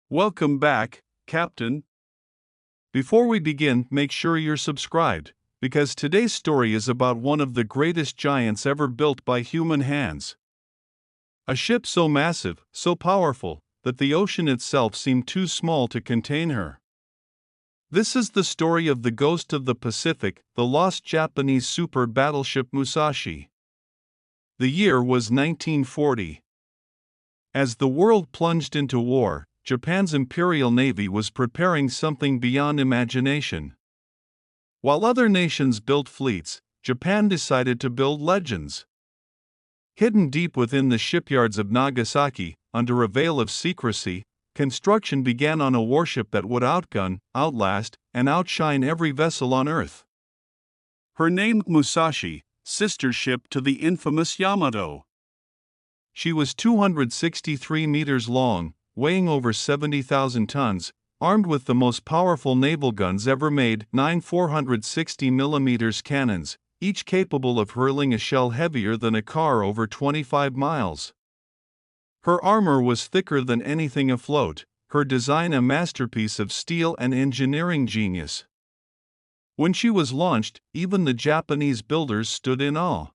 Welcome back, Captain. Before we begin, make sure you're subscribed, because today's story is about one of the greatest giants ever built by human hands. A ship so massive, so powerful, that the ocean itself seemed too small to contain her. This is the story of the Ghost of the Pacific, the lost Japanese super battleship Musashi. The year was 1940. As the world plunged into war, Japan's Imperial Navy was preparing something beyond imagination. While other nations built fleets, Japan decided to build legends. Hidden deep within the shipyards of Nagasaki, under a veil of secrecy, construction began on a warship that would outgun, outlast, and outshine every vessel on Earth. Her name Musashi, sister ship to the infamous Yamato. She was 263 meters long, weighing over 70,000 tons, armed with the most powerful naval guns ever made, 9 460mm cannons, each capable of hurling a shell heavier than a car over 25 miles. Her armor was thicker than anything afloat, her design a masterpiece of steel and engineering genius. When she was launched, even the Japanese builders stood in awe.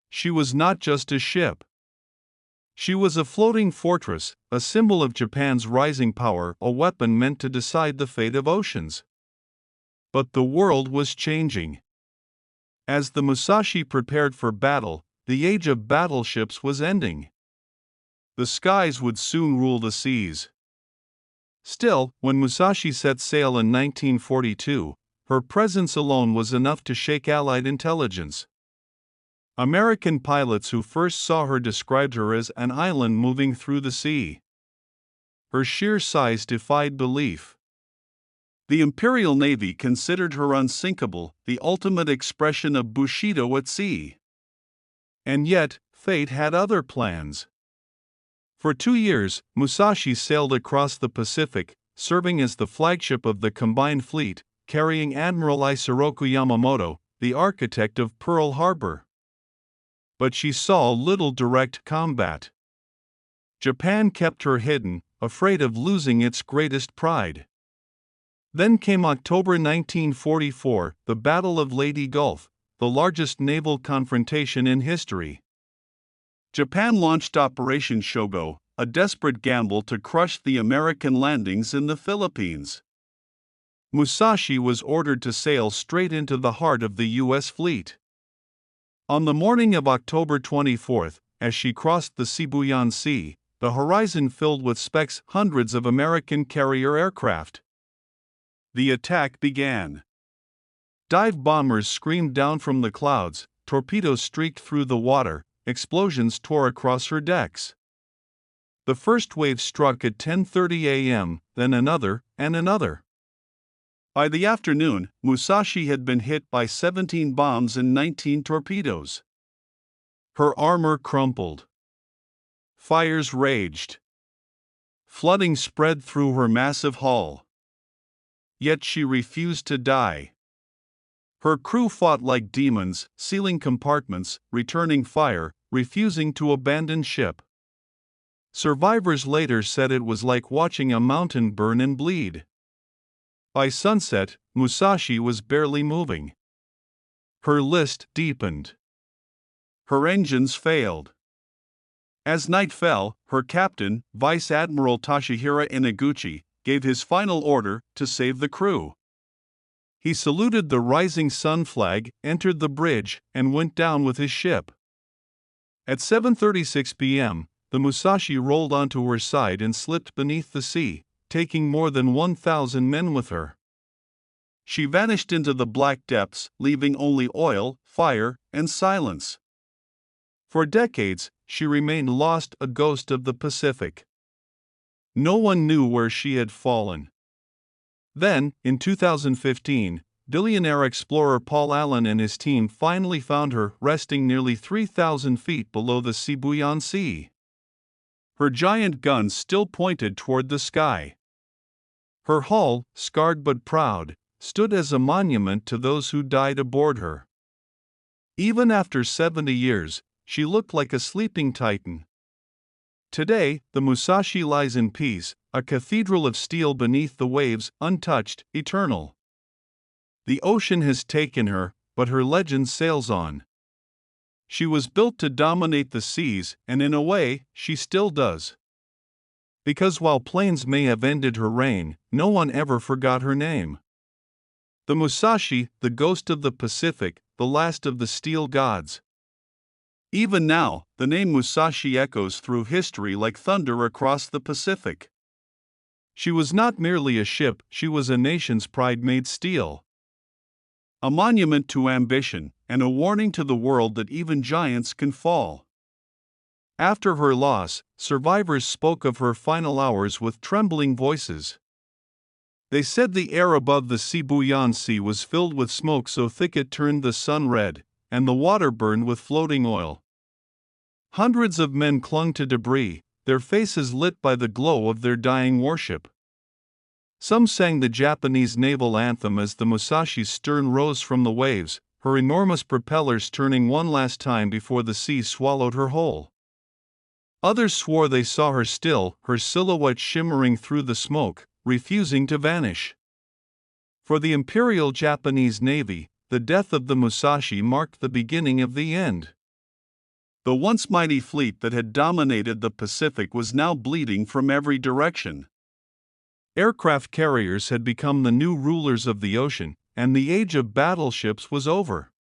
She was not just a ship. She was a floating fortress, a symbol of Japan's rising power, a weapon meant to decide the fate of oceans. But the world was changing. As the Musashi prepared for battle, the age of battleships was ending. The skies would soon rule the seas. Still, when Musashi set sail in 1942, her presence alone was enough to shake Allied intelligence. American pilots who first saw her described her as an island moving through the sea. Her sheer size defied belief. The Imperial Navy considered her unsinkable, the ultimate expression of Bushido at sea. And yet, fate had other plans. For 2 years, Musashi sailed across the Pacific, serving as the flagship of the combined fleet, carrying Admiral Isoroku Yamamoto, the architect of Pearl Harbor. But she saw little direct combat. Japan kept her hidden, afraid of losing its greatest pride. Then came October 1944, the Battle of Leyte Gulf, the largest naval confrontation in history. Japan launched Operation Shogo, a desperate gamble to crush the American landings in the Philippines. Musashi was ordered to sail straight into the heart of the U.S. fleet. On the morning of October 24, as she crossed the Sibuyan Sea, the horizon filled with specks, hundreds of American carrier aircraft. The attack began. Dive bombers screamed down from the clouds, torpedoes streaked through the water, explosions tore across her decks. The first wave struck at 10:30 a.m., then another, and another. By the afternoon, Musashi had been hit by 17 bombs and 19 torpedoes. Her armor crumpled. Fires raged. Flooding spread through her massive hull. Yet she refused to die. Her crew fought like demons, sealing compartments, returning fire, refusing to abandon ship. Survivors later said it was like watching a mountain burn and bleed. By sunset, Musashi was barely moving. Her list deepened. Her engines failed. As night fell, her captain, Vice Admiral Toshihiro Inaguchi, gave his final order to save the crew. He saluted the rising sun flag, entered the bridge, and went down with his ship. At 7:36 p.m., the Musashi rolled onto her side and slipped beneath the sea, taking more than 1,000 men with her. She vanished into the black depths, leaving only oil, fire, and silence. For decades, she remained lost, a ghost of the Pacific. No one knew where she had fallen. Then, in 2015, billionaire explorer Paul Allen and his team finally found her, resting nearly 3,000 feet below the Sibuyan Sea. Her giant guns still pointed toward the sky. Her hull, scarred but proud, stood as a monument to those who died aboard her. Even after 70 years, she looked like a sleeping titan. Today, the Musashi lies in peace, a cathedral of steel beneath the waves, untouched, eternal. The ocean has taken her, but her legend sails on. She was built to dominate the seas, and in a way, she still does. Because while planes may have ended her reign, no one ever forgot her name. The Musashi, the ghost of the Pacific, the last of the steel gods. Even now, the name Musashi echoes through history like thunder across the Pacific. She was not merely a ship, she was a nation's pride made steel. A monument to ambition, and a warning to the world that even giants can fall. After her loss, survivors spoke of her final hours with trembling voices. They said the air above the Sibuyan Sea was filled with smoke so thick it turned the sun red, and the water burned with floating oil. Hundreds of men clung to debris, their faces lit by the glow of their dying warship. Some sang the Japanese naval anthem as the Musashi's stern rose from the waves, her enormous propellers turning one last time before the sea swallowed her whole. Others swore they saw her still, her silhouette shimmering through the smoke, refusing to vanish. For the Imperial Japanese Navy, the death of the Musashi marked the beginning of the end. The once mighty fleet that had dominated the Pacific was now bleeding from every direction. Aircraft carriers had become the new rulers of the ocean, and the age of battleships was over.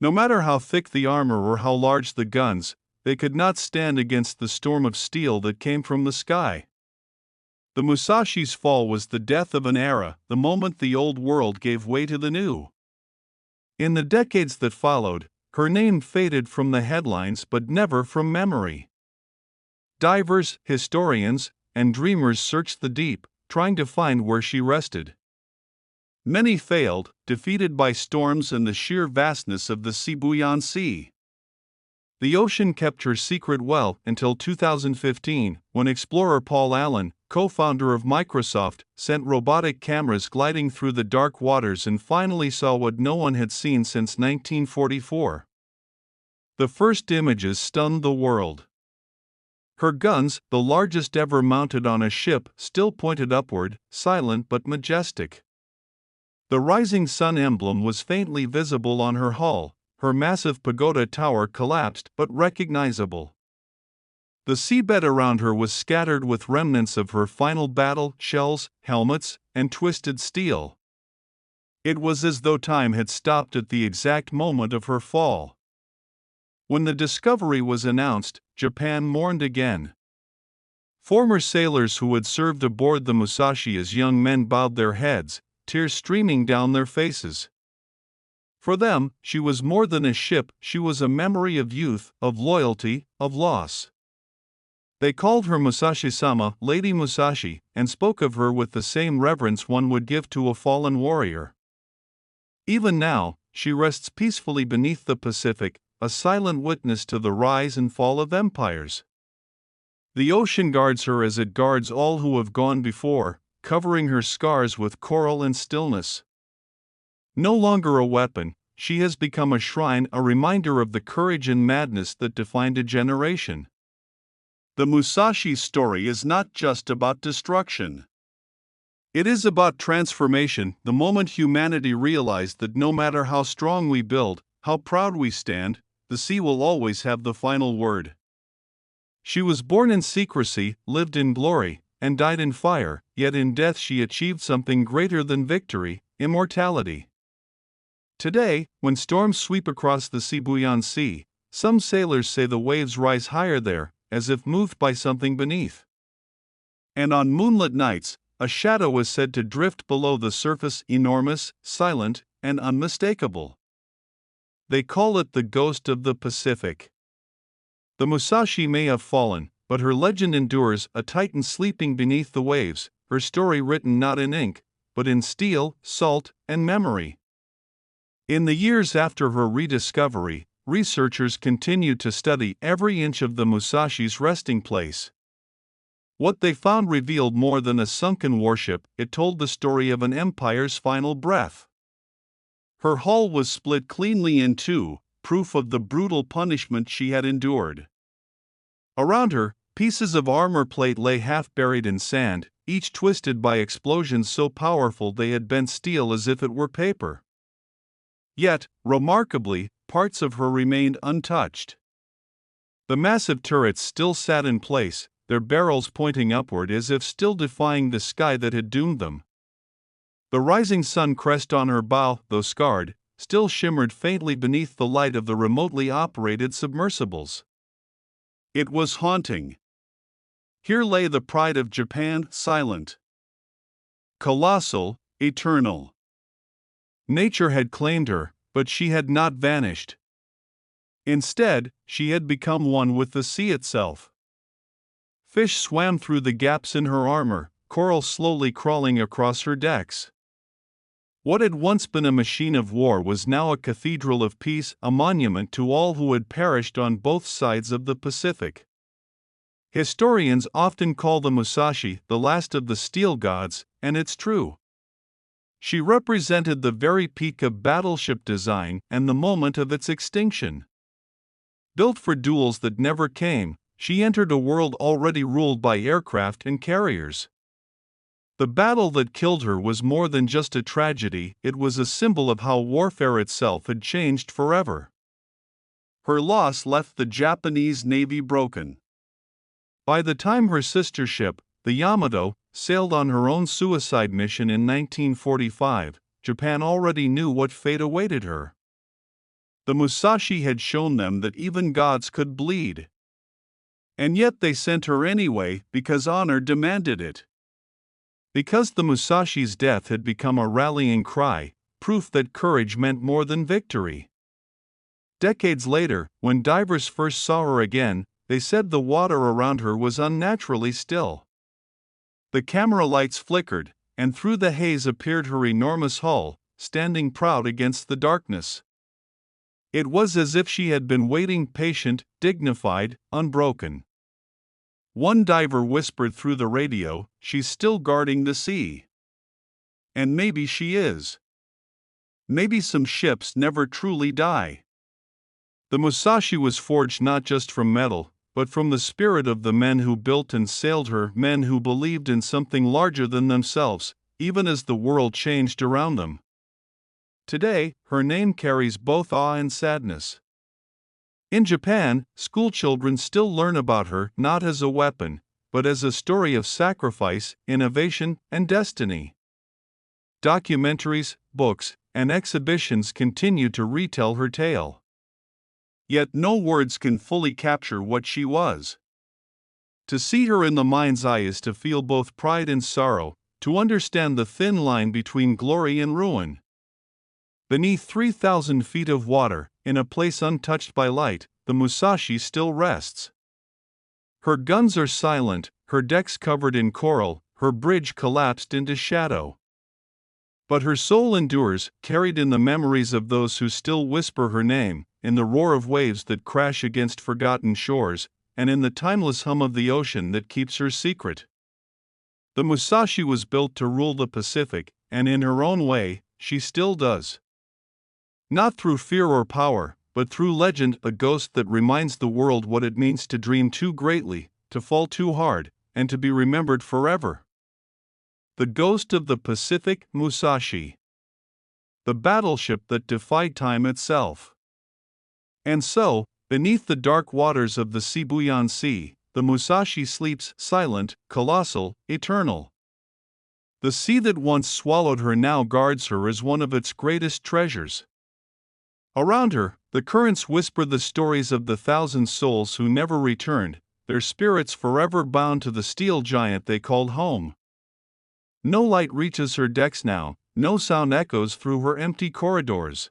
No matter how thick the armor or how large the guns, they could not stand against the storm of steel that came from the sky. The Musashi's fall was the death of an era, the moment the old world gave way to the new. In the decades that followed, her name faded from the headlines but never from memory. Divers, historians, and dreamers searched the deep, trying to find where she rested. Many failed, defeated by storms and the sheer vastness of the Sibuyan Sea. The ocean kept her secret well until 2015, when explorer Paul Allen, co-founder of Microsoft, sent robotic cameras gliding through the dark waters and finally saw what no one had seen since 1944. The first images stunned the world. Her guns, the largest ever mounted on a ship, still pointed upward, silent but majestic. The rising sun emblem was faintly visible on her hull, her massive pagoda tower collapsed but recognizable. The seabed around her was scattered with remnants of her final battle, shells, helmets, and twisted steel. It was as though time had stopped at the exact moment of her fall. When the discovery was announced, Japan mourned again. Former sailors who had served aboard the Musashi as young men bowed their heads, tears streaming down their faces. For them, she was more than a ship, she was a memory of youth, of loyalty, of loss. They called her Musashi-sama, Lady Musashi, and spoke of her with the same reverence one would give to a fallen warrior. Even now, she rests peacefully beneath the Pacific, a silent witness to the rise and fall of empires. The ocean guards her as it guards all who have gone before, covering her scars with coral and stillness. No longer a weapon, she has become a shrine, a reminder of the courage and madness that defined a generation. The Musashi story is not just about destruction. It is about transformation, the moment humanity realized that no matter how strong we build, how proud we stand, the sea will always have the final word. She was born in secrecy, lived in glory, and died in fire, yet in death she achieved something greater than victory, immortality. Today, when storms sweep across the Sibuyan Sea, some sailors say the waves rise higher there, as if moved by something beneath. And on moonlit nights, a shadow is said to drift below the surface, enormous, silent, and unmistakable. They call it the ghost of the Pacific. The Musashi may have fallen, but her legend endures, a titan sleeping beneath the waves, her story written not in ink, but in steel, salt, and memory. In the years after her rediscovery, researchers continued to study every inch of the Musashi's resting place. What they found revealed more than a sunken warship, it told the story of an empire's final breath. Her hull was split cleanly in two, proof of the brutal punishment she had endured. Around her, Pieces of armor plate lay half buried in sand, each twisted by explosions so powerful they had bent steel as if it were paper. Yet, remarkably, parts of her remained untouched. The massive turrets still sat in place, their barrels pointing upward as if still defying the sky that had doomed them. The rising sun crest on her bow, though scarred, still shimmered faintly beneath the light of the remotely operated submersibles. It was haunting. Here lay the pride of Japan, silent, colossal, eternal. Nature had claimed her, but she had not vanished. Instead, she had become one with the sea itself. Fish swam through the gaps in her armor, coral slowly crawling across her decks. What had once been a machine of war was now a cathedral of peace, a monument to all who had perished on both sides of the Pacific. Historians often call the Musashi the last of the steel gods, and it's true. She represented the very peak of battleship design and the moment of its extinction. Built for duels that never came, she entered a world already ruled by aircraft and carriers. The battle that killed her was more than just a tragedy, it was a symbol of how warfare itself had changed forever. Her loss left the Japanese Navy broken. By the time her sister ship, the Yamato, sailed on her own suicide mission in 1945, Japan already knew what fate awaited her. The Musashi had shown them that even gods could bleed. And yet they sent her anyway because honor demanded it. Because the Musashi's death had become a rallying cry, proof that courage meant more than victory. Decades later, when divers first saw her again, they said the water around her was unnaturally still. The camera lights flickered, and through the haze appeared her enormous hull, standing proud against the darkness. It was as if she had been waiting, patient, dignified, unbroken. One diver whispered through the radio, "She's still guarding the sea." And maybe she is. Maybe some ships never truly die. The Musashi was forged not just from metal, but from the spirit of the men who built and sailed her, men who believed in something larger than themselves, even as the world changed around them. Today, her name carries both awe and sadness. In Japan, schoolchildren still learn about her not as a weapon, but as a story of sacrifice, innovation, and destiny. Documentaries, books, and exhibitions continue to retell her tale. Yet no words can fully capture what she was. To see her in the mind's eye is to feel both pride and sorrow, to understand the thin line between glory and ruin. Beneath 3,000 feet of water, in a place untouched by light, the Musashi still rests. Her guns are silent, her decks covered in coral, her bridge collapsed into shadow. But her soul endures, carried in the memories of those who still whisper her name, in the roar of waves that crash against forgotten shores, and in the timeless hum of the ocean that keeps her secret. The Musashi was built to rule the Pacific, and in her own way, she still does. Not through fear or power, but through legend, a ghost that reminds the world what it means to dream too greatly, to fall too hard, and to be remembered forever. The ghost of the Pacific, Musashi. The battleship that defied time itself. And so, beneath the dark waters of the Sibuyan Sea, the Musashi sleeps, silent, colossal, eternal. The sea that once swallowed her now guards her as one of its greatest treasures. Around her, the currents whisper the stories of the thousand souls who never returned, their spirits forever bound to the steel giant they called home. No light reaches her decks now, no sound echoes through her empty corridors.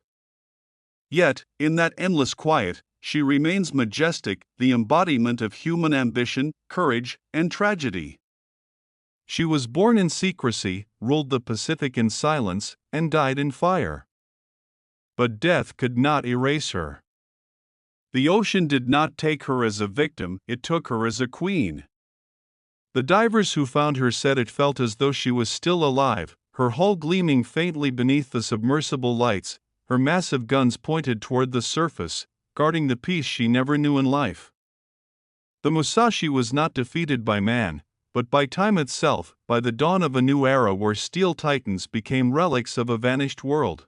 Yet, in that endless quiet, she remains majestic, the embodiment of human ambition, courage, and tragedy. She was born in secrecy, ruled the Pacific in silence, and died in fire. But death could not erase her. The ocean did not take her as a victim, it took her as a queen. The divers who found her said it felt as though she was still alive, her hull gleaming faintly beneath the submersible lights, her massive guns pointed toward the surface, guarding the peace she never knew in life. The Musashi was not defeated by man, but by time itself, by the dawn of a new era where steel titans became relics of a vanished world.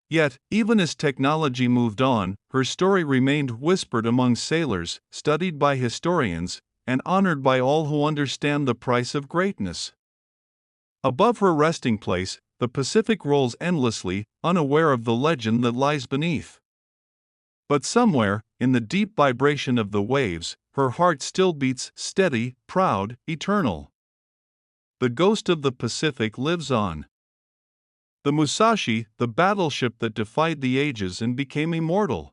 Yet, even as technology moved on, her story remained whispered among sailors, studied by historians, and honored by all who understand the price of greatness. Above her resting place, the Pacific rolls endlessly, unaware of the legend that lies beneath. But somewhere, in the deep vibration of the waves, her heart still beats steady, proud, eternal. The ghost of the Pacific lives on. The Musashi, the battleship that defied the ages and became immortal.